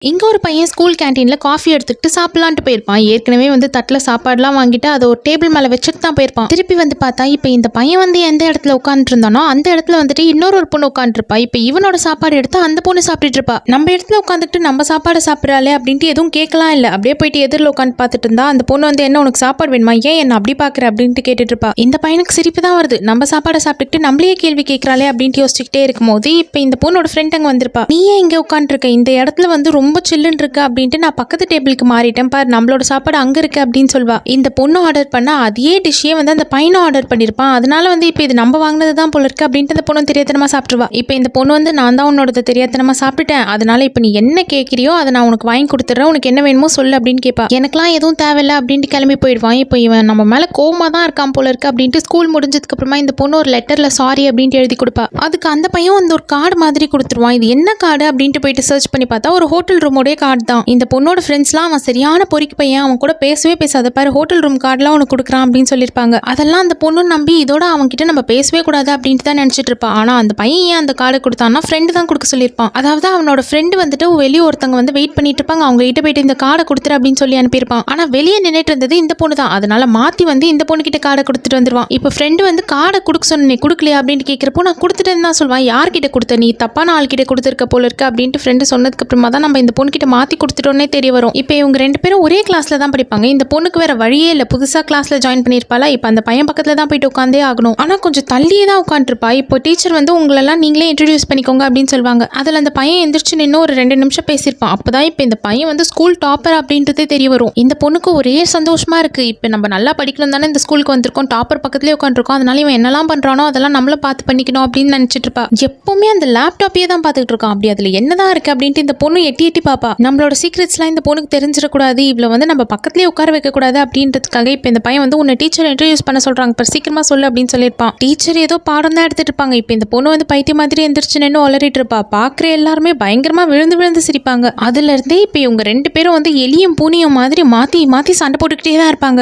இங்க ஒரு பையன் ஸ்கூல் கேண்டீன்ல காஃபி எடுத்துக்கிட்டு சாப்பிடலான்ட்டு போயிருப்பான். ஏற்கனவே தட்டுல சாப்பாடுலாம் வாங்கிட்டு அதை ஒரு டேபிள் மேல வச்சுட்டு தான் போயிருப்பான். திருப்பி பார்த்தா இப்ப இந்த பையன் எந்த இடத்துல உட்காந்துட்டு இருந்தானோ அந்த இடத்துல இன்னொரு பொண்ணு உட்காந்துருப்பா. இப்ப இவனோட சாப்பாடு எடுத்து அந்த பொண்ணு சாப்பிட்டுட்டு இருப்பா. நம்ம இடத்துல உட்காந்துட்டு நம்ம சாப்பாடு சாப்பிடறாளே அப்படின்ட்டு எதுவும் கேட்கலாம் இல்ல. அப்படியே போயிட்டு எதிரில் உட்காந்து பார்த்துட்டு இருந்தா அந்த பொண்ணு என்ன உனக்கு சாப்பாடு வேணுமா, ஏன் என்ன அப்படி பாக்குற அப்படின்ட்டு கேட்டுட்டு இருப்பா. இந்த பையனுக்கு சிரிப்பு தான் வருது. நம்ம சாப்பாடை சாப்பிட்டுட்டு நம்மளே கேள்வி கேட்கறாளே அப்படின்ட்டு யோசிச்சுக்கிட்டே இருக்கும் போது இப்ப இந்த பொண்ணோட ஃப்ரெண்ட் அங்க வந்திருப்பா. நீ ஏன் இங்க உட்காந்துருக்க, இந்த இடத்துல ரொம்ப சில்லுன்னு இருக்கு அப்படின்ட்டு நான் பக்கத்து டேபிளுக்கு மாறிட்டேன் பாரு, நம்மளோட சாப்பாடு அங்க இருக்கு அப்படின்னு சொல்வா. இந்த பொண்ணு ஆர்டர் பண்ணா அதே டிஷ்ஷே அந்த பையனும் ஆர்டர் பண்ணிருப்பான். அதனால இப்ப இது நம்ம வாங்கினது தான் போல இருக்கு அப்படின்ட்டு அந்த பொண்ணு தெரியாதனமா சாப்பிட்டுருவா. இப்ப இந்த பொண்ணு நான் தான் உன்னோட தெரியாதனமா சாப்பிட்டுட்டேன், அதனால இப்ப நீ என்ன கேட்கிறியோ அதை நான் உனக்கு வாங்கி கொடுத்துறேன், உனக்கு என்ன வேணுமோ சொல்லு அப்படின்னு கேட்பா. எனக்குலாம் எதுவும் தேவையில்லை அப்படின்ட்டு கிளம்பி போயிடுவான். இப்போ இவன் நம்ம மேல கோவமா தான் இருக்கான் போல இருக்கு அப்படின்ட்டு ஸ்கூல் முடிஞ்சதுக்கு அப்புறமா இந்த பொண்ணு ஒரு லெட்டர்ல சாரி அப்படின்ட்டு எழுதி கொடுப்பா. அதுக்கு அந்த பையன் ஒரு கார்டு மாதிரி கொடுத்துருவான். இது என்ன கார்டு அப்படின்ட்டு போயிட்டு சர்ச் பண்ணி பார்த்தா ஒரு ஹோட்டல் ரூமோட கார்டு தான். இந்த பொண்ணோட ஃப்ரெண்ட்ஸ்லாம் அவன் சரியான பொறிக்கு பையன், அவன் கூட பேசவே பேசாத பாரு, ஹோட்டல் ரூம் கார்டுலாம் உனக்கு கொடுக்குறான் அப்படின்னு சொல்லியிருப்பாங்க. அதெல்லாம் அந்த பொண்ணு நம்பி இதோட அவன் கிட்ட நம்ம பேசவே கூடாது அப்படின்ட்டு தான் நினைச்சிட்டு இருப்பான். ஆனா அந்த பையன் ஏன் அந்த கார்டு கொடுத்தான்னா ஃப்ரெண்டு தான் கொடுக்க சொல்லியிருப்பான். அதாவது அவனோட ஃப்ரெண்டு வெளியே ஒருத்தவங்க வெயிட் பண்ணிட்டு இருப்பாங்க, அவங்க கிட்ட போயிட்டு இந்த கார்டை கொடுத்துரு அப்படின்னு சொல்லி அனுப்பியிருப்பான். ஆனா வெளியே நின்றுட்டு இருந்தது இந்த பொண்ணு தான். அதனால மாத்தி இந்த பொண்ணு கிட்ட கார்டை கொடுத்துட்டு வந்துருவான். இப்போ ஃப்ரெண்டு கார்டை கொடுக்க சொன்ன கொடுக்கலையா அப்படின்னு கேட்கிறப்போ நான் கொடுத்துட்டேன்னு தான் சொல்லுவான். யார்கிட்ட கொடுத்த, நீ தப்பான ஆள் கிட்ட கொடுத்துருக்க போல இருக்கு அப்படின்ட்டு ஃப்ரெண்டு சொன்னதுக்கு அப்புறமா தான் நம்ம இந்த பொண்ணு கிட்ட மாத்தி கொடுத்துட்டோன்னே தெரிய வரும். இப்போ இவங்க ரெண்டு பேரும் ஒரே கிளாஸ்ல தான் படிப்பாங்க. இந்த பொண்ணுக்கு வேற வழியே இல்லை, புதுசா கிளாஸ்ல ஜாயின் பண்ணிருப்பாளா. இப்போ அந்த பையன் பக்கத்துல தான் போயிட்டு உட்காந்தே ஆகணும். ஆனா கொஞ்சம் தள்ளியே தான் உட்காந்துருப்பா. இப்போ டீச்சர் உங்களெல்லாம் நீங்களே இன்ட்ரடியூஸ் பண்ணிக்கோங்க அப்படின்னு சொல்லுவாங்க. அதுல அந்த பையன் எந்திரிச்சு நின்று ஒரு 2 நிமிஷம் பேசியிருப்பான். அப்பதான் இப்போ இந்த பையன் ஸ்கூல் டாப்பர் அப்படின்றதே தெரிய வரும். இந்த பொண்ணுக்கு ஒரே சந்தோஷமா இருக்கு. இப்போ நம்ம நல்லா படிக்கணும் தானே இந்த ஸ்கூலுக்கு வந்திருக்கோம், டாப்பர் பக்கத்துலேயே உட்காந்துருக்கோம், அதனால இவன் என்னெல்லாம் பண்றானோ அதெல்லாம் நம்மள பார்த்து பண்ணிக்கணும் அப்படின்னு நினைச்சிட்டு இருப்பா. எப்பவுமே அந்த லேப்டாப்பையே தான் பார்த்துட்டு இருக்கான். அப்படி அதுல என்னதான் இருக்கு அப்படின்ட்டு இந்த பொண்ணு எட்டி எட்டி பாப்பா. நம்மளோட சீக்ரெட்ஸ்லாம் இந்த பொண்ணுக்கு தெரிஞ்சிடக்கூடாது, இவ்வளவு நம்ம பக்கத்துலேயே உட்கார வைக்க கூடாது அப்படின்றதுக்காக இப்போ இந்த பையன் உன்னை டீச்சர் இன்ட்ரடியூஸ் பண்ண சொல்றாங்க, இப்போ சீக்கிரமா சொல்லு அப்படின்னு சொல்லியிருப்பான். டீச்சர் ஏதோ பாடம் தான் எடுத்துட்டு இருப்பாங்க. இப்போ இந்த பொண்ணு பைத்தியம் மாதிரி எந்திரிச்சு நின்று ஒளறிட்டு இருப்பா. பாக்குற எல்லாருமே பயங்கரமா விழுந்து விழுந்து சிரிப்பாங்க. அதுல இருந்தே இப்போ இவங்க 2 பேரும் எலியும் பூனியும் மாதிரி மாத்தி மாத்தி சண்டை போட்டுக்கிட்டே தான் இருப்பாங்க.